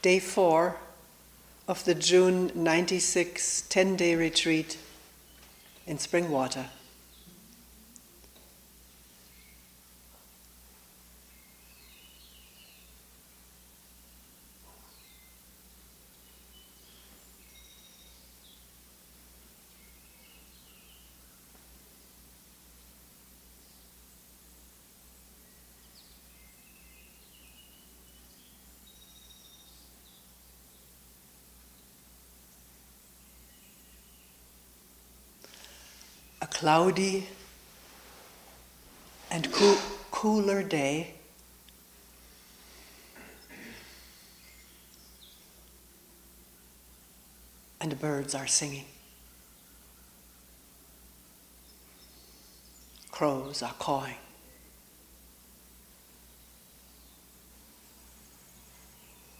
Day 4 of the June 96 10-day retreat in Springwater. A cloudy and cooler day. And the birds are singing. Crows are cawing.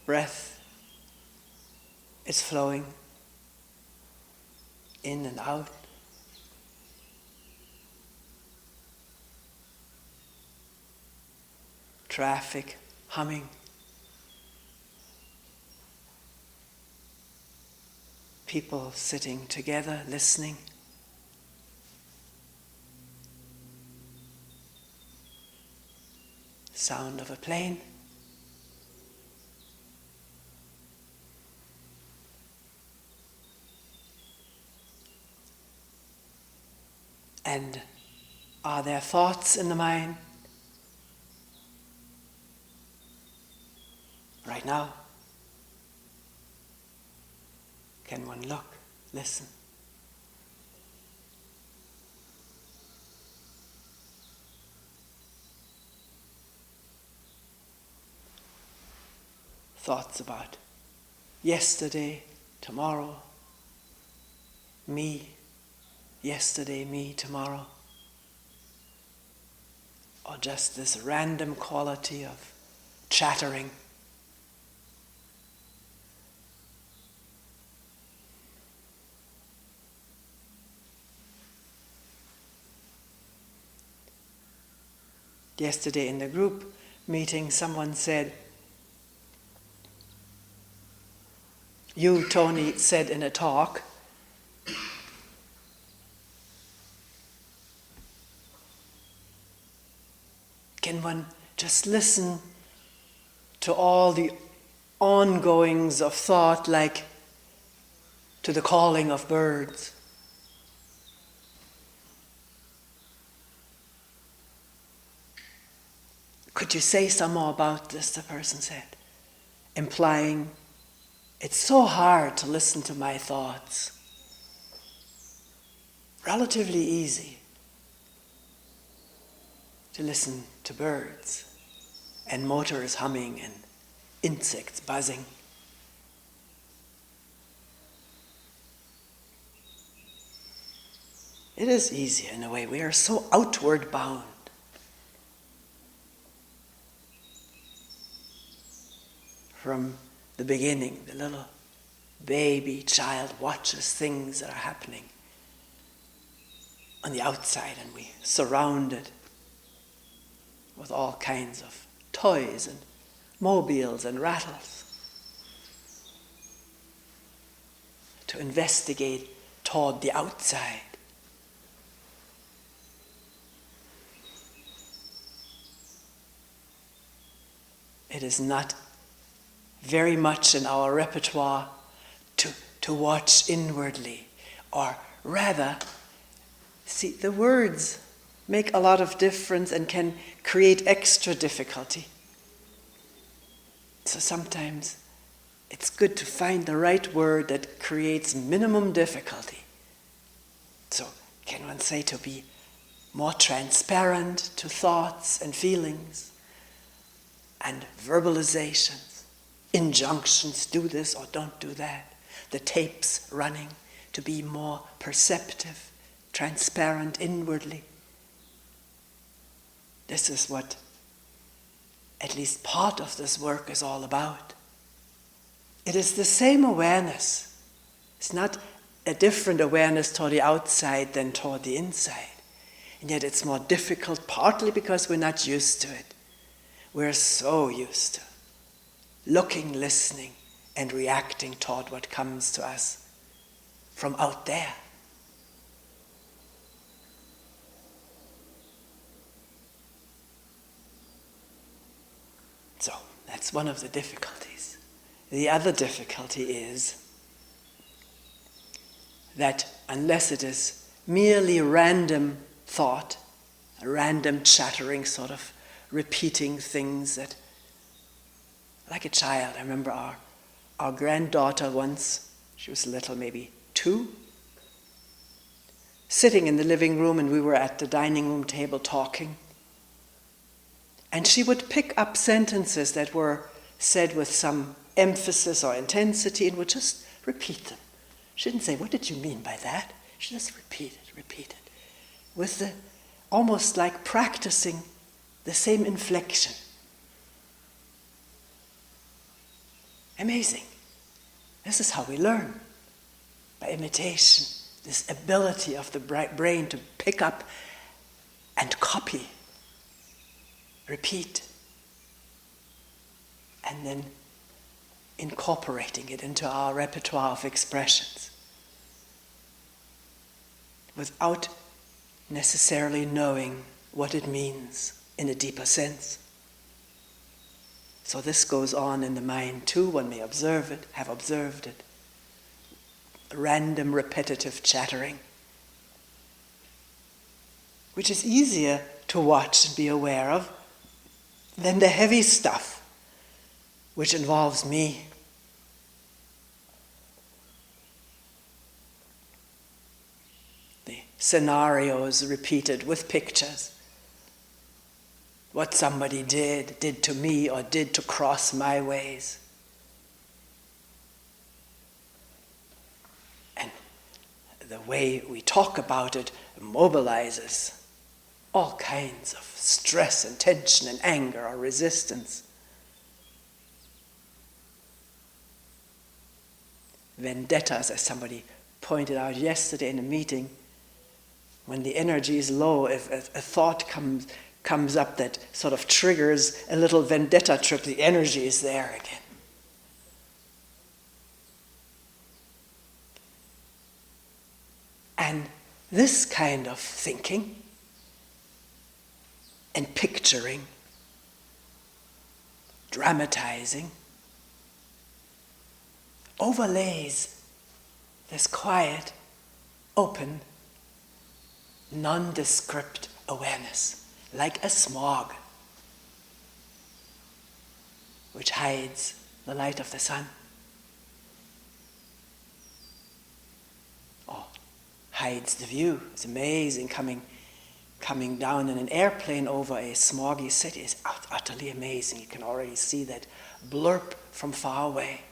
Breath is flowing in and out. Traffic humming. People sitting together, listening. Sound of a plane. And are there thoughts in the mind? Right now? Can one look, listen? Thoughts about yesterday, tomorrow, me, yesterday, me, tomorrow. Or just this random quality of chattering. Yesterday in the group meeting, someone said, you, Toni, said in a talk, can one just listen to all the ongoings of thought like to the calling of birds? Could you say some more about this, the person said, implying it's so hard to listen to my thoughts. Relatively easy to listen to birds and motors humming and insects buzzing. It is easy in a way. We are so outward bound. From the beginning, the little baby child watches things that are happening on the outside, and we surrounded with all kinds of toys and mobiles and rattles to investigate toward the outside. It is not very much in our repertoire to watch inwardly, or rather, see, the words make a lot of difference and can create extra difficulty. So sometimes it's good to find the right word that creates minimum difficulty. So can one say to be more transparent to thoughts and feelings and verbalizations? Injunctions, do this or don't do that. The tapes running to be more perceptive, transparent inwardly. This is what at least part of this work is all about. It is the same awareness. It's not a different awareness toward the outside than toward the inside. And yet it's more difficult, partly because we're not used to it. We're so used to looking, listening, and reacting toward what comes to us from out there. So that's one of the difficulties. The other difficulty is that unless it is merely random thought, a random chattering, sort of repeating things that, like a child, I remember our granddaughter once, she was little, maybe 2, sitting in the living room, and we were at the dining room table talking. And she would pick up sentences that were said with some emphasis or intensity and would just repeat them. She didn't say, "What did you mean by that?" She just repeated, with the almost like practicing the same inflection. Amazing. This is how we learn, by imitation, this ability of the brain to pick up and copy, repeat, and then incorporating it into our repertoire of expressions without necessarily knowing what it means in a deeper sense. So this goes on in the mind too. One may observe it, have observed it. Random, repetitive chattering, which is easier to watch and be aware of than the heavy stuff, which involves me. The scenarios repeated with pictures. What somebody did to me, or did to cross my ways. And the way we talk about it mobilizes all kinds of stress and tension and anger or resistance. Vendettas, as somebody pointed out yesterday in a meeting, when the energy is low, if a thought comes up that sort of triggers a little vendetta trip, the energy is there again. And this kind of thinking and picturing, dramatizing, overlays this quiet, open, nondescript awareness, like a smog which hides the light of the sun, or hides the view. It's amazing coming down in an airplane over a smoggy city is utterly amazing. You can already see that blurb from far away.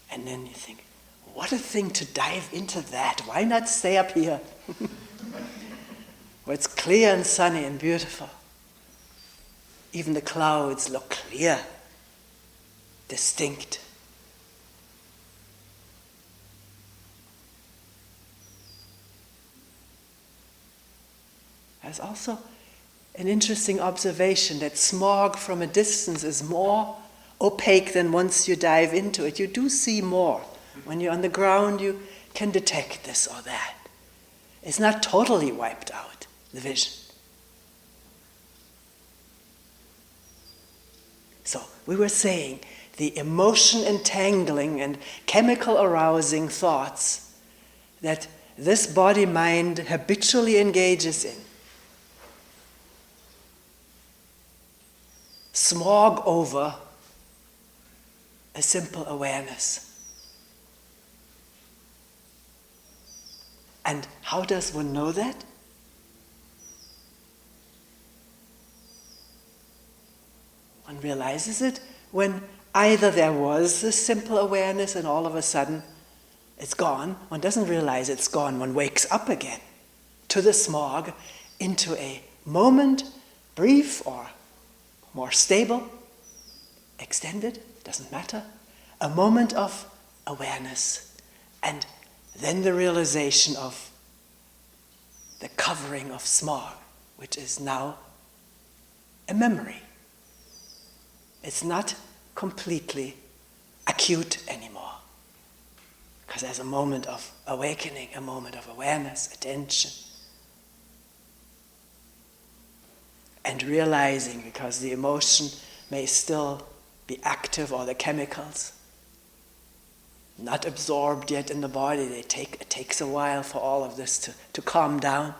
And then you think, what a thing to dive into that. Why not stay up here? Where it's clear and sunny and beautiful. Even the clouds look clear, distinct. There's also an interesting observation that smog from a distance is more opaque than once you dive into it. You do see more. When you're on the ground, you can detect this or that. It's not totally wiped out, the vision. So, we were saying the emotion entangling and chemical arousing thoughts that this body-mind habitually engages in smog over a simple awareness. And how does one know that? One realizes it when either there was this simple awareness and all of a sudden it's gone. One doesn't realize it's gone. One wakes up again to the smog, into a moment, brief or more stable, extended, doesn't matter, a moment of awareness, and then the realization of the covering of smog, which is now a memory. It's not completely acute anymore. Because there's a moment of awakening, a moment of awareness, attention. And realizing, because the emotion may still be active, or the chemicals not absorbed yet in the body, it takes a while for all of this to calm down.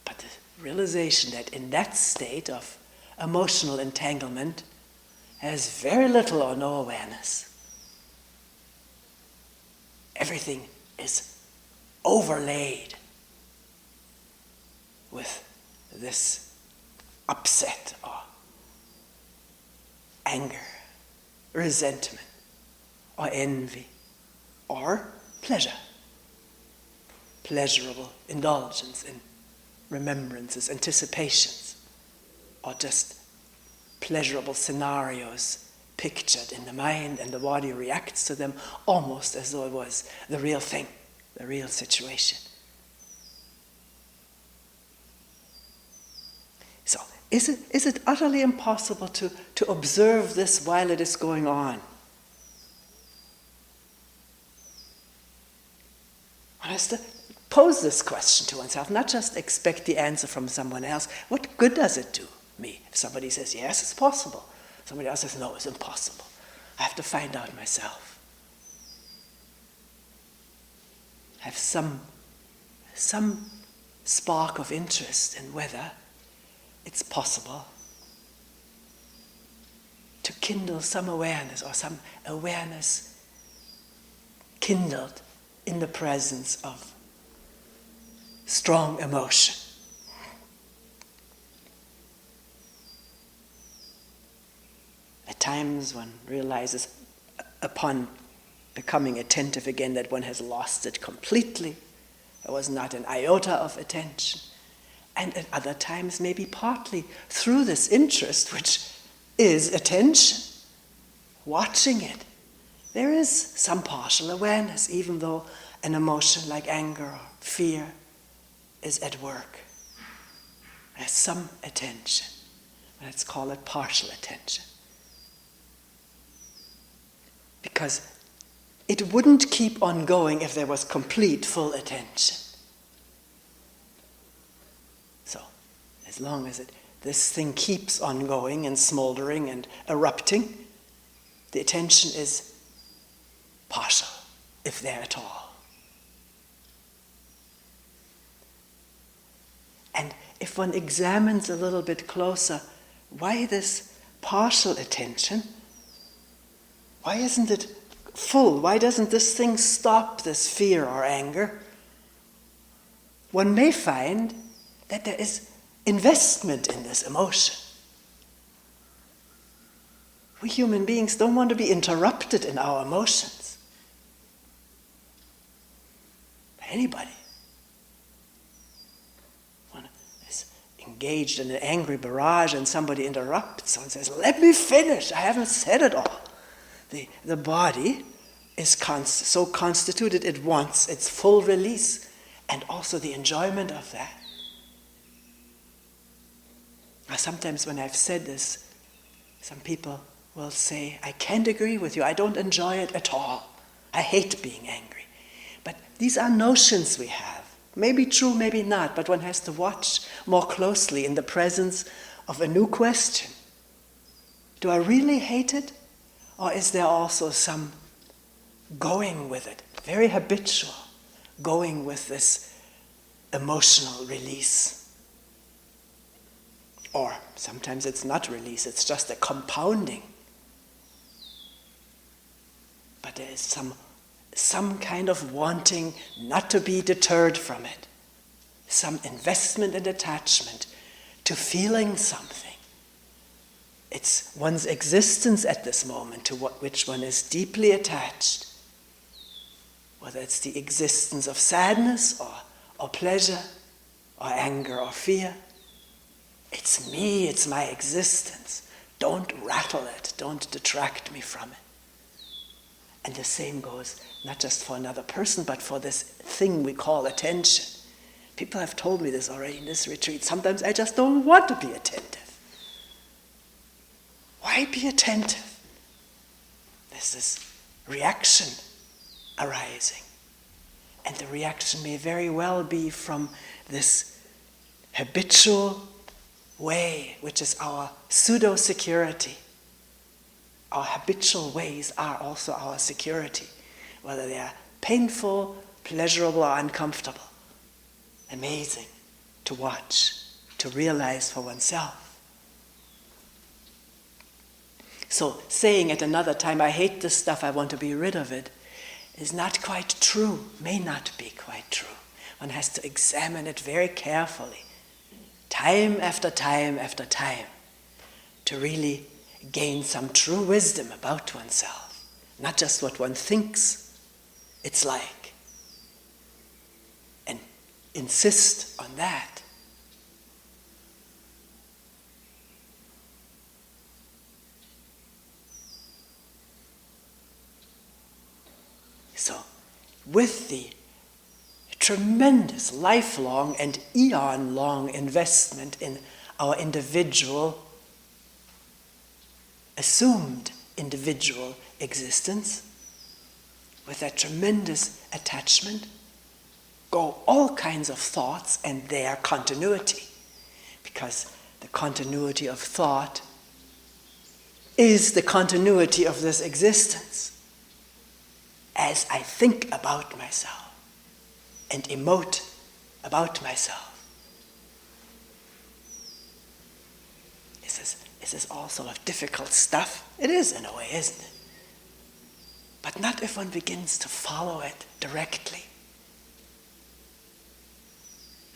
But the realization that in that state of emotional entanglement, has very little or no awareness. Everything is overlaid with this upset or anger, resentment, or envy, or pleasure. Pleasurable indulgence in remembrances, anticipations, or just pleasurable scenarios pictured in the mind, and the body reacts to them almost as though it was the real thing, the real situation. So, is it utterly impossible to observe this while it is going on? One has to pose this question to oneself, not just expect the answer from someone else. What good does it do me if somebody says, yes, it's possible? Somebody else says, no, it's impossible. I have to find out myself. Have some spark of interest in whether it's possible to kindle some awareness, or some awareness kindled in the presence of strong emotion. At times one realizes upon becoming attentive again that one has lost it completely. There was not an iota of attention. And at other times, maybe partly through this interest, which is attention, watching it, there is some partial awareness, even though an emotion like anger or fear is at work. There's some attention. Let's call it partial attention. Because it wouldn't keep on going if there was complete, full attention. So, as long as this thing keeps on going and smoldering and erupting, the attention is partial, if there at all. And if one examines a little bit closer, why this partial attention? Why isn't it full? Why doesn't this thing stop, this fear or anger? One may find that there is investment in this emotion. We human beings don't want to be interrupted in our emotions by anybody. One is engaged in an angry barrage and somebody interrupts and says, "Let me finish, I haven't said it all." The body is so constituted it wants its full release and also the enjoyment of that. Now, sometimes when I've said this, some people will say, "I can't agree with you, I don't enjoy it at all. I hate being angry." But these are notions we have. Maybe true, maybe not, but one has to watch more closely in the presence of a new question. Do I really hate it? Or is there also some going with it, very habitual, going with this emotional release? Or sometimes it's not release, it's just a compounding. But there is some kind of wanting not to be deterred from it, some investment and attachment to feeling something. It's one's existence at this moment to which one is deeply attached. Whether it's the existence of sadness or pleasure or anger or fear. It's me, it's my existence. Don't rattle it, don't detract me from it. And the same goes not just for another person, but for this thing we call attention. People have told me this already in this retreat. Sometimes I just don't want to be attentive. Why be attentive? This is reaction arising. And the reaction may very well be from this habitual way, which is our pseudo-security. Our habitual ways are also our security, whether they are painful, pleasurable, or uncomfortable. Amazing to watch, to realize for oneself. So saying at another time, I hate this stuff, I want to be rid of it, is not quite true, may not be quite true. One has to examine it very carefully, time after time after time, to really gain some true wisdom about oneself, not just what one thinks it's like, and insist on that. So, with the tremendous lifelong and eon-long investment in our individual, assumed individual existence, with that tremendous attachment, go all kinds of thoughts and their continuity, because the continuity of thought is the continuity of this existence. As I think about myself and emote about myself. This is all sort of difficult stuff. It is in a way, isn't it? But not if one begins to follow it directly.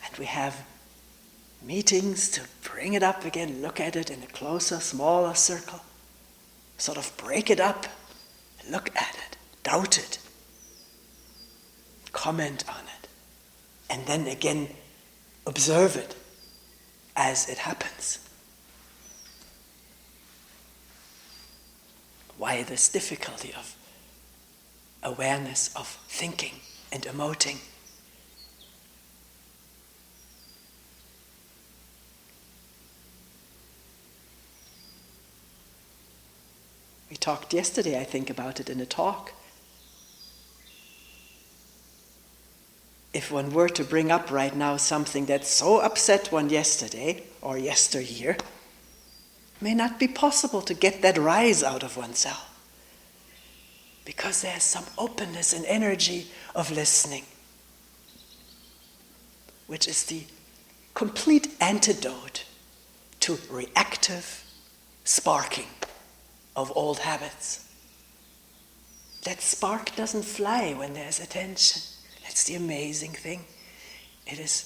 And we have meetings to bring it up again, look at it in a closer, smaller circle, sort of break it up, look at it. Doubt it, comment on it, and then again observe it as it happens. Why this difficulty of awareness of thinking and emoting? We talked yesterday, I think, about it in a talk. If one were to bring up right now something that so upset one yesterday or yesteryear, it may not be possible to get that rise out of oneself, because there's some openness and energy of listening, which is the complete antidote to reactive sparking of old habits. That spark doesn't fly when there's attention. That's the amazing thing. It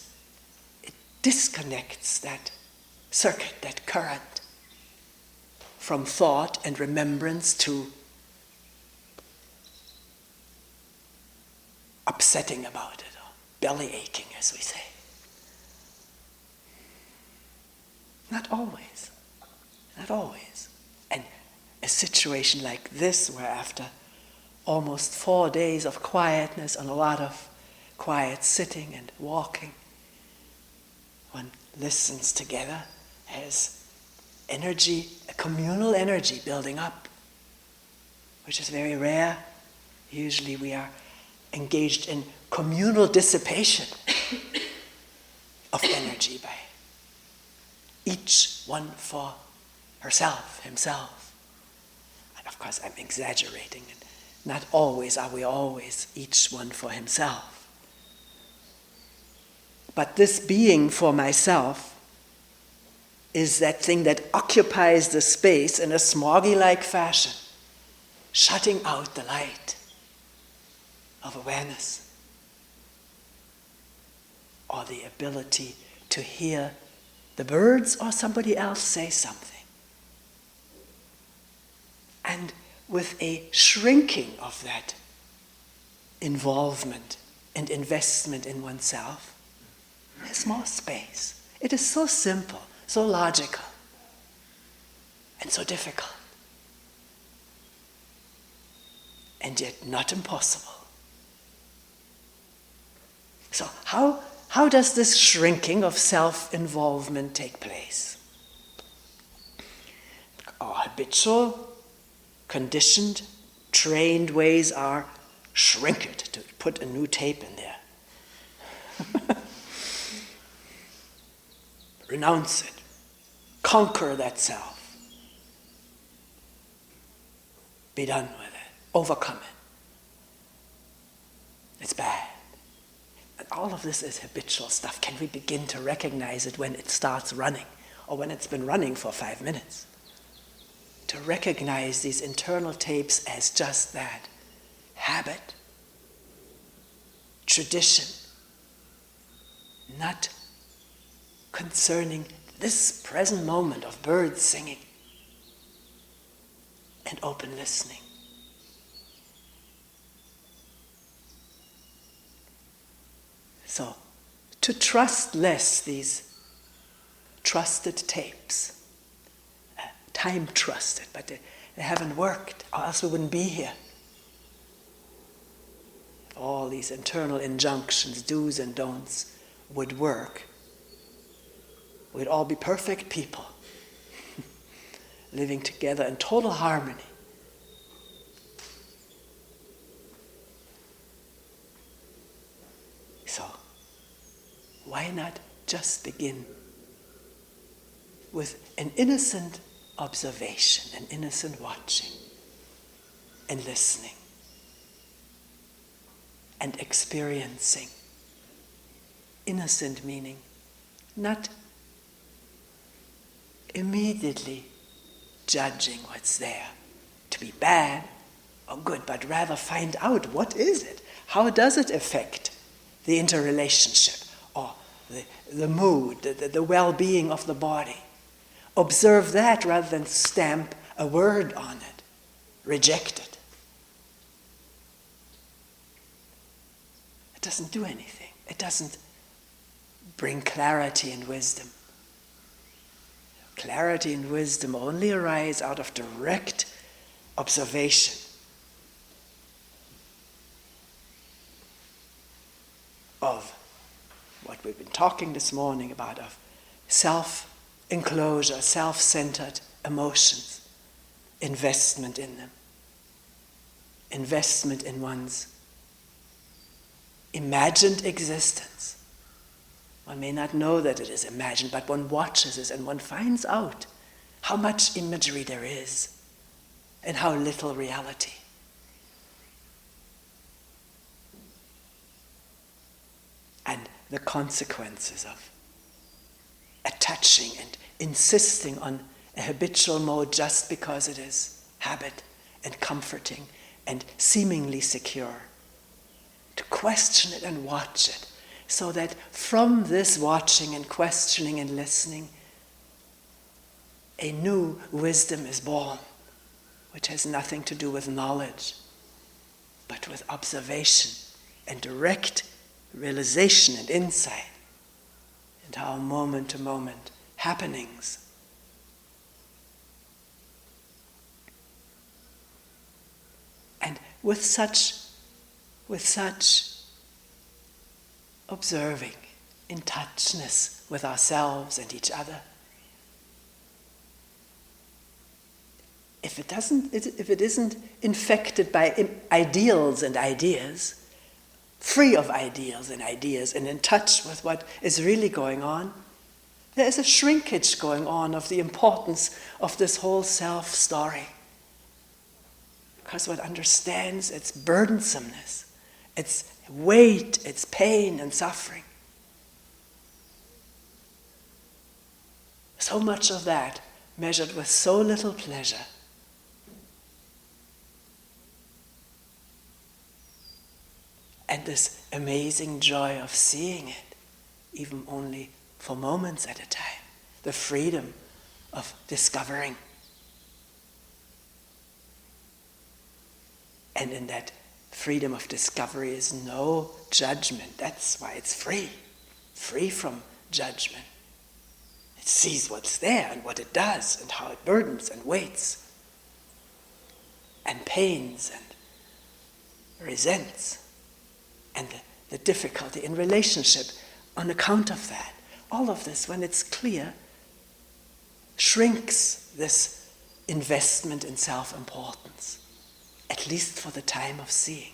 disconnects that circuit, that current, from thought and remembrance to upsetting about it, or belly aching, as we say. Not always. Not always. And a situation like this, where after almost 4 days of quietness and a lot of quiet sitting and walking, one listens together, has energy, a communal energy building up, which is very rare. Usually we are engaged in communal dissipation of energy by each one for herself, himself. And of course I'm exaggerating, and not always are we always each one for himself. But this being for myself is that thing that occupies the space in a smoggy-like fashion, shutting out the light of awareness, or the ability to hear the birds or somebody else say something. And with a shrinking of that involvement and investment in oneself, there's more space. It is so simple, so logical, and so difficult, and yet not impossible. So how how does this shrinking of self-involvement take place? Our habitual, conditioned, trained ways are shrink it, to put a new tape in there. Renounce it. Conquer that self. Be done with it. Overcome it. It's bad. And all of this is habitual stuff. Can we begin to recognize it when it starts running, or when it's been running for 5 minutes? To recognize these internal tapes as just that. Habit. Tradition. Not concerning this present moment of birds singing and open listening. So, to trust less these trusted tapes, time trusted, but they haven't worked, or else we wouldn't be here. If all these internal injunctions, do's and don'ts, would work, we'd all be perfect people, living together in total harmony. So, why not just begin with an innocent observation, an innocent watching and listening and experiencing. Innocent meaning not immediately judging what's there to be bad or good, but rather find out what is it, how does it affect the interrelationship or the mood, the well-being of the body. Observe that rather than stamp a word on it, reject it. It doesn't do anything. It doesn't bring clarity and wisdom. Clarity and wisdom only arise out of direct observation. Of what we've been talking this morning about, of self-enclosure, self-centered emotions, investment in them, investment in one's imagined existence. One may not know that it is imagined, but one watches it and one finds out how much imagery there is and how little reality. And the consequences of attaching and insisting on a habitual mode just because it is habit and comforting and seemingly secure. To question it and watch it, so that from this watching and questioning and listening, a new wisdom is born, which has nothing to do with knowledge, but with observation and direct realization and insight into our moment-to-moment happenings. And with such observing, in touchness with ourselves and each other, if it isn't infected by ideals and ideas, free of ideals and ideas, and in touch with what is really going on, there is a shrinkage going on of the importance of this whole self story. Because one understands its burdensomeness, its weight, its pain and suffering. So much of that measured with so little pleasure. And this amazing joy of seeing it, even only for moments at a time. The freedom of discovering. And in that freedom of discovery is no judgment. That's why it's free. Free from judgment. It sees what's there and what it does and how it burdens and weights and pains and resents. And the difficulty in relationship on account of that, all of this, when it's clear, shrinks this investment in self-importance, at least for the time of seeing.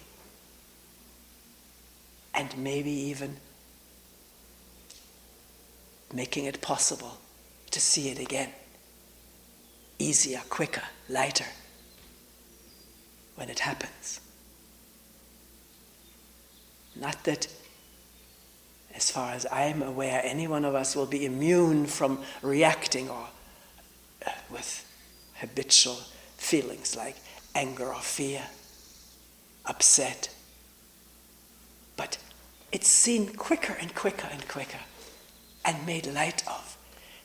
And maybe even making it possible to see it again, easier, quicker, lighter, when it happens. Not that, as far as I'm aware, any one of us will be immune from reacting or with habitual feelings like anger or fear, upset. But it's seen quicker and quicker and quicker and made light of.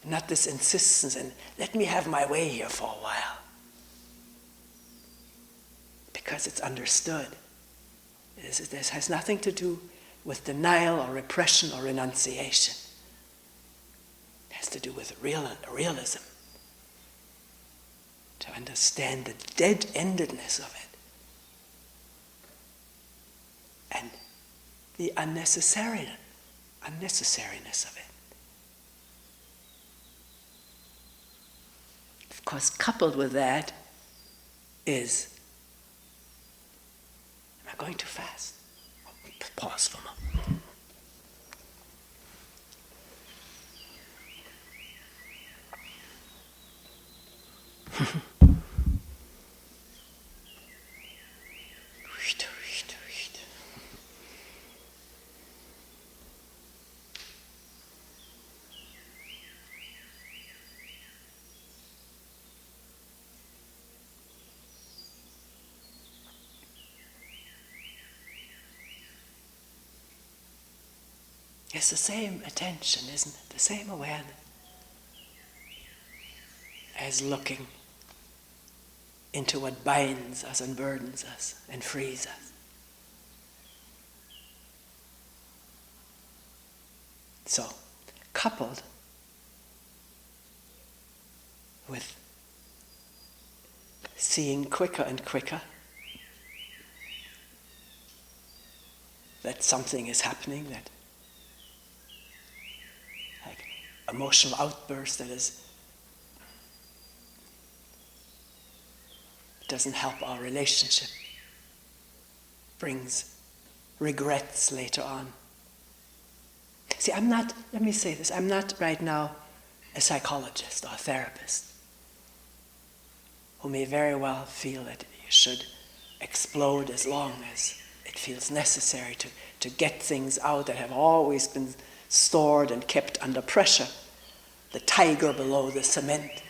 Not this insistence in, let me have my way here for a while. Because it's understood. This has nothing to do with denial or repression or renunciation. It has to do with realism. To understand the dead-endedness of it. And the unnecessariness of it. Of course, coupled with that is, am I going too fast? Pause for a moment. It's the same attention, isn't it? The same awareness as looking into what binds us and burdens us and frees us. So, coupled with seeing quicker and quicker that something is happening, that like emotional outburst that doesn't help our relationship, brings regrets later on. See, let me say this, I'm not right now a psychologist or a therapist who may very well feel that you should explode as long as it feels necessary to get things out that have always been stored and kept under pressure, the tiger below the cement.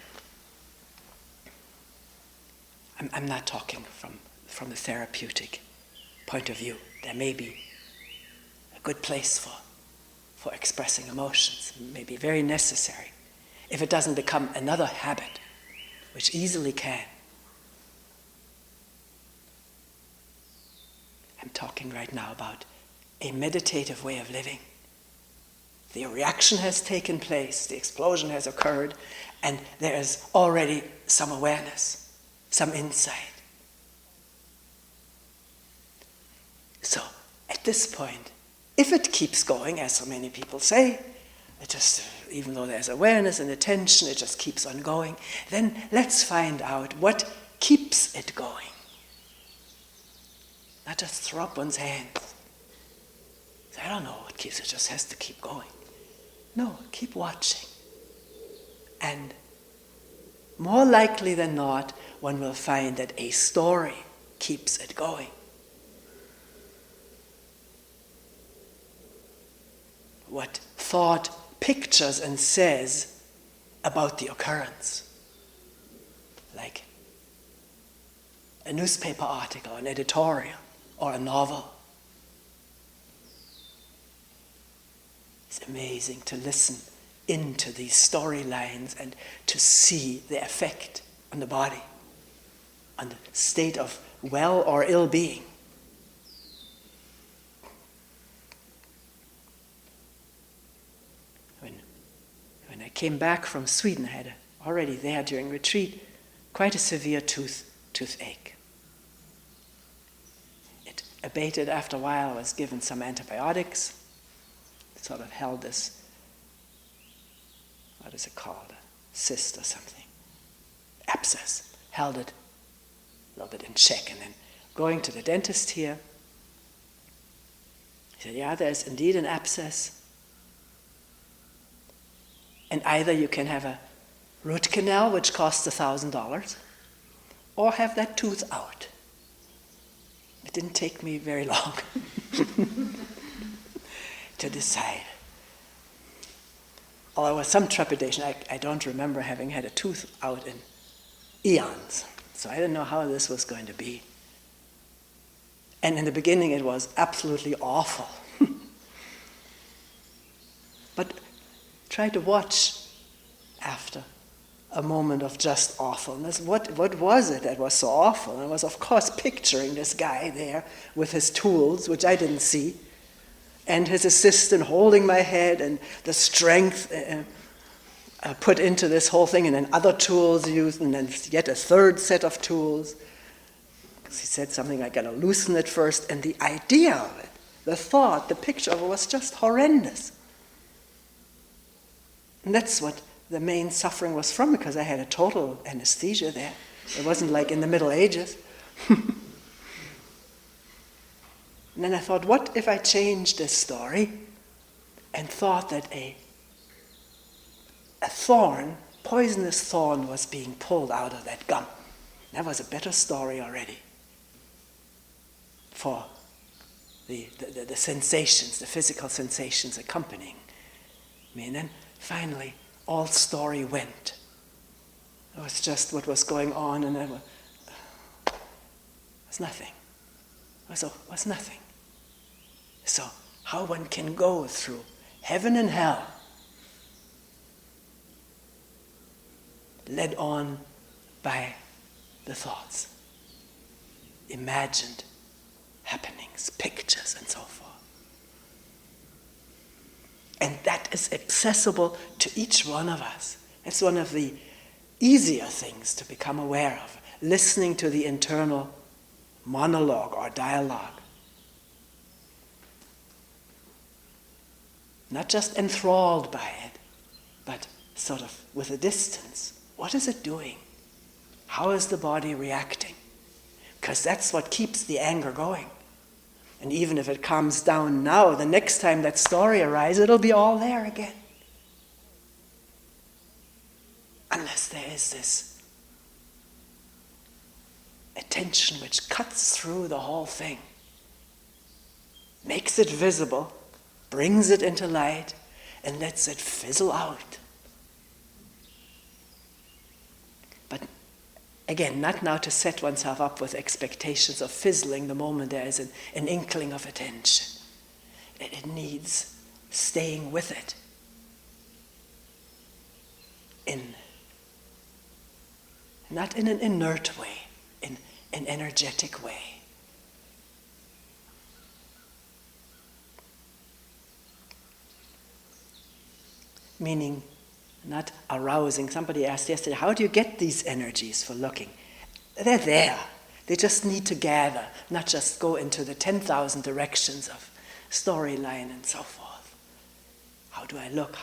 I'm not talking from the therapeutic point of view. There may be a good place for expressing emotions, may be very necessary, if it doesn't become another habit, which easily can. I'm talking right now about a meditative way of living. The reaction has taken place, the explosion has occurred, and there is already some awareness, some insight. So, at this point, if it keeps going, as so many people say, it just, even though there's awareness and attention, it just keeps on going, then let's find out what keeps it going. Not just throw up one's hands. I don't know what keeps it, just has to keep going. No, keep watching. And more likely than not, one will find that a story keeps it going. What thought pictures and says about the occurrence. Like a newspaper article, an editorial, or a novel. It's amazing to listen into these storylines and to see the effect on the body, on the state of well or ill-being. When I came back from Sweden, I had already there during retreat quite a severe toothache. It abated after a while. I was given some antibiotics. sort of held this, what is it called, a cyst or something, abscess, held it a little bit in check. And then going to the dentist here, he said, yeah, there's indeed an abscess. And either you can have a root canal, which costs $1,000, or have that tooth out. It didn't take me very long to decide. Although there was some trepidation, I don't remember having had a tooth out in eons. So I didn't know how this was going to be. And in the beginning it was absolutely awful. But try to watch after a moment of just awfulness. What was it that was so awful? I was, of course, picturing this guy there with his tools, which I didn't see, and his assistant holding my head, and the strength put into this whole thing, and then other tools used, and then yet a third set of tools. Because he said something, I gotta loosen it first, and the idea of it, the thought, the picture of it was just horrendous. And that's what the main suffering was from, because I had a total anesthesia there. It wasn't like in the Middle Ages. And then I thought, what if I changed this story and thought that a thorn, poisonous thorn, was being pulled out of that gum? That was a better story already for the sensations, the physical sensations accompanying me. And then finally, all story went. It was just what was going on, and it was nothing. It was nothing. So how one can go through heaven and hell, led on by the thoughts, imagined happenings, pictures, and so forth. And that is accessible to each one of us. It's one of the easier things to become aware of, listening to the internal monologue or dialogue. Not just enthralled by it, but sort of with a distance. What is it doing? How is the body reacting? Because that's what keeps the anger going. And even if it calms down now, the next time that story arises, it'll be all there again. Unless there is this attention which cuts through the whole thing, makes it visible, brings it into light, and lets it fizzle out. But again, not now to set oneself up with expectations of fizzling the moment there is an inkling of attention. It needs staying with it not in an inert way, in an energetic way. Meaning, not arousing. Somebody asked yesterday, how do you get these energies for looking? They're there. They just need to gather, not just go into the 10,000 directions of storyline and so forth. How do I look?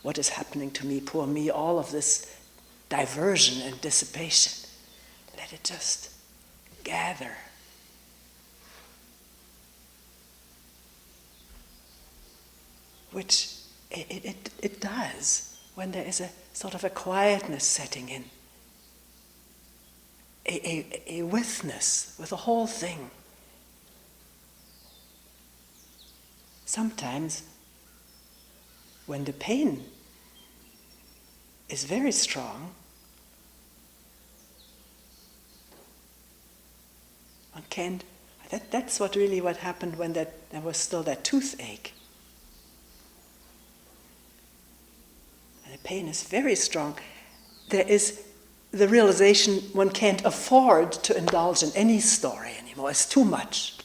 What is happening to me? Poor me, all of this diversion and dissipation. Let it just gather. Which it does when there is a sort of a quietness setting in. A witness with the whole thing. Sometimes, when the pain is very strong, one can't. That's what happened when there was still that toothache. And the pain is very strong. There is the realization one can't afford to indulge in any story anymore. It's too much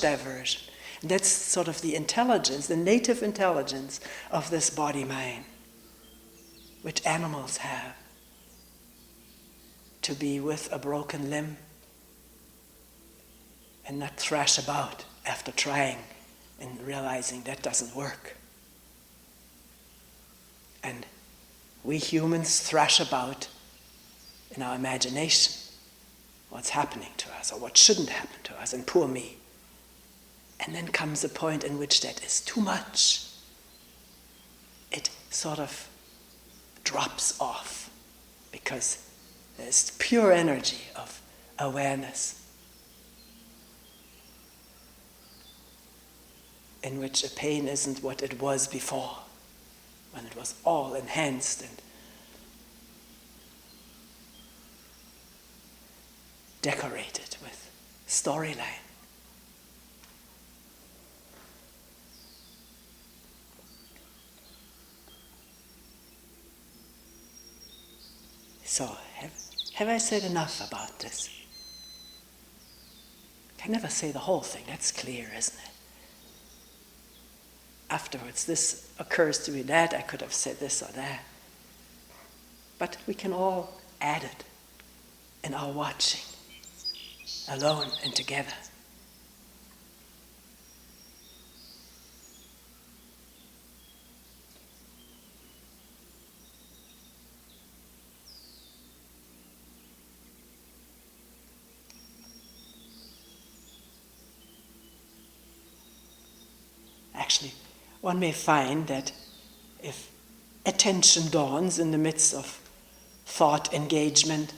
diversion. And that's sort of the intelligence, the native intelligence of this body-mind, which animals have. To be with a broken limb and not thrash about after trying and realizing that doesn't work. And we humans thrash about in our imagination what's happening to us or what shouldn't happen to us, and poor me. And then comes a point in which that is too much. It sort of drops off because there's pure energy of awareness in which a pain isn't what it was before, when it was all enhanced and decorated with storyline. So, have I said enough about this? I can never say the whole thing, that's clear, isn't it? Afterwards, this occurs to me that I could have said this or that. But we can all add it in our watching, alone and together. Actually, one may find that if attention dawns in the midst of thought engagement,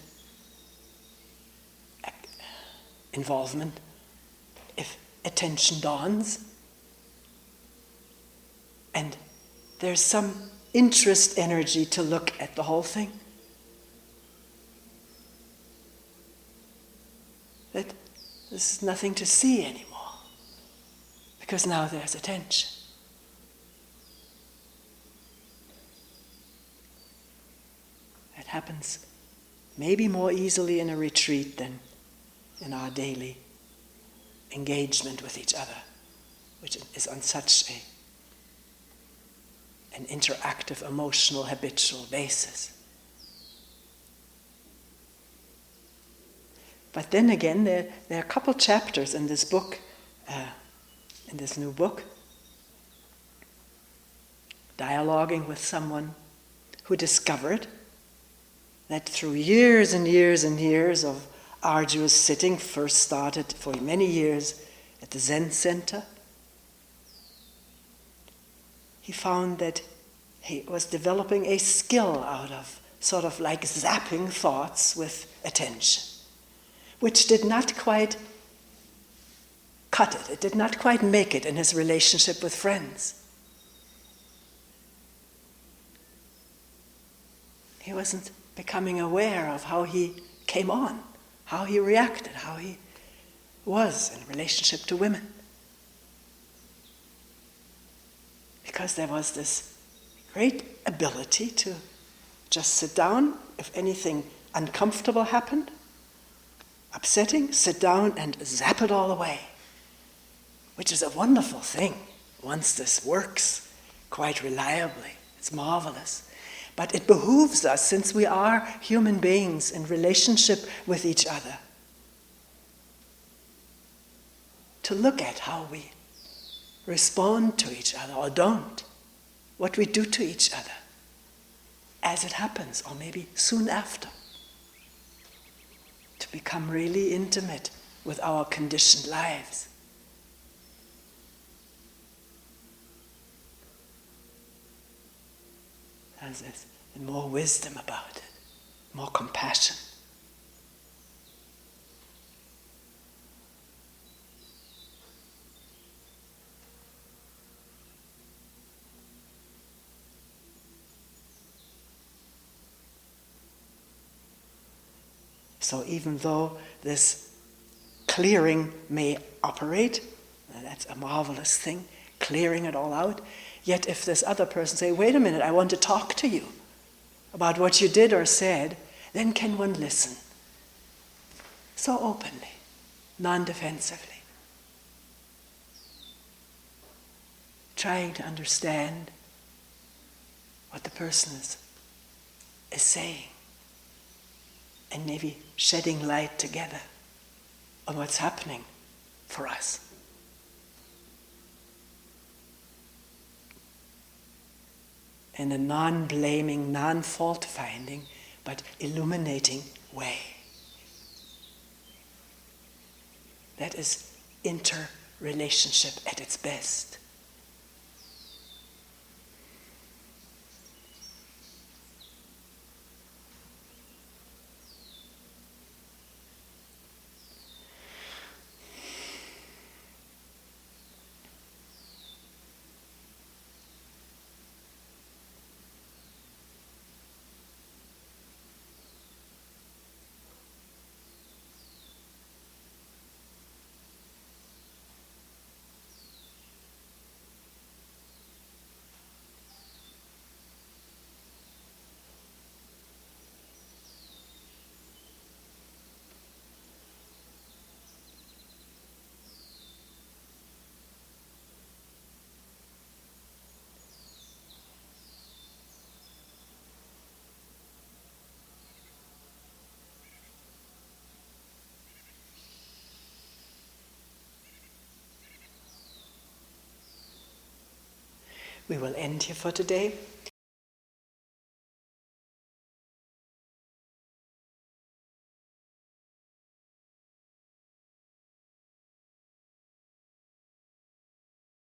involvement, if attention dawns and there's some interest energy to look at the whole thing, that there's nothing to see anymore. Because now there's attention. It happens maybe more easily in a retreat than in our daily engagement with each other, which is on such an interactive, emotional, habitual basis. But then again, there are a couple chapters in this book, in this new book, dialoguing with someone who discovered that through years and years and years of arduous sitting, first started for many years at the Zen Center, he found that he was developing a skill out of sort of like zapping thoughts with attention, which did not quite cut it. It did not quite make it in his relationship with friends. He wasn't becoming aware of how he came on, how he reacted, how he was in relationship to women. Because there was this great ability to just sit down if anything uncomfortable happened, upsetting, sit down and zap it all away. Which is a wonderful thing once this works quite reliably. It's marvelous. But it behooves us, since we are human beings in relationship with each other, to look at how we respond to each other or don't, what we do to each other as it happens, or maybe soon after, to become really intimate with our conditioned lives. There's more wisdom about it, more compassion. So even though this clearing may operate, and that's a marvelous thing, clearing it all out, yet if this other person say, wait a minute, I want to talk to you about what you did or said, then can one listen so openly, non-defensively, trying to understand what the person is saying, and maybe shedding light together on what's happening for us. in a non-blaming, non-fault-finding, but illuminating way. That is interrelationship at its best. We will end here for today.